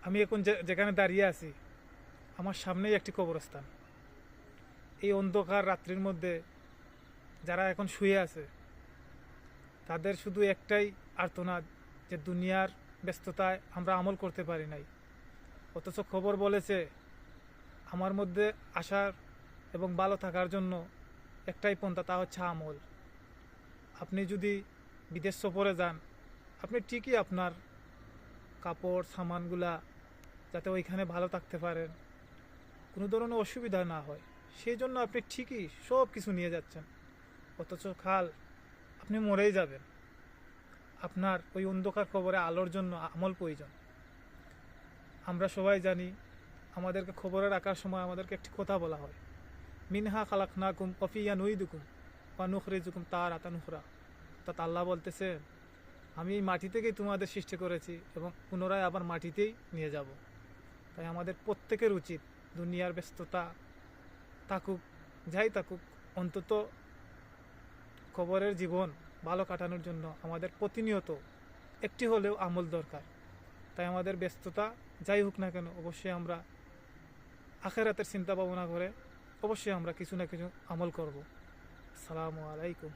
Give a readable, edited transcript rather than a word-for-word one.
আমি এখন যেখানে দাঁড়িয়ে আছি আমার সামনেই একটি কবরস্থান। এই অন্ধকার রাত্রির মধ্যে যারা এখন শুয়ে আছে তাদের শুধু একটাই আর্তনাদ যে দুনিয়ার ব্যস্ততায় আমরা আমল করতে পারি নাই, অথচ খবর বলেছে আমার মধ্যে আসার এবং ভালো থাকার জন্য একটাই পন্থা, তা হচ্ছে আমল। আপনি যদি বিদেশ সফরে যান, আপনি ঠিকই আপনার কাপড় সামানগুলা যাতে ওইখানে ভালো থাকতে পারেন, কোনো ধরনের অসুবিধা না হয়, সেই জন্য আপনি ঠিকই সব কিছু নিয়ে যাচ্ছেন, অথচ কাল আপনি মরেই যাবেন। আপনার ওই অন্ধকার খবরে আলোর জন্য আমল প্রয়োজন। আমরা সবাই জানি আমাদেরকে খবরে রাখার সময় আমাদেরকে একটি কথা বলা হয়, মিনহা খালাকনাকুম ওয়াফিয়া নুইদুকুম ওয়া নুখরিজুকুম তারাতান উখরা। অর্থাৎ আল্লাহ বলতেছে আমি এই মাটি থেকেই তোমাদের সৃষ্টি করেছি এবং পুনরায় আবার মাটিতেই নিয়ে যাব। তাই আমাদের প্রত্যেকের উচিত দুনিয়ার ব্যস্ততা থাকুক যাই থাকুক, অন্তত খবরের জীবন ভালো কাটানোর জন্য আমাদের প্রতিনিয়ত একটি হলেও আমল দরকার। তাই আমাদের ব্যস্ততা যাই হোক না কেন, অবশ্যই আমরা আখেরাতের চিন্তা ভাবনা করে অবশ্যই আমরা কিছু না কিছু আমল করব। আসসালামু আলাইকুম।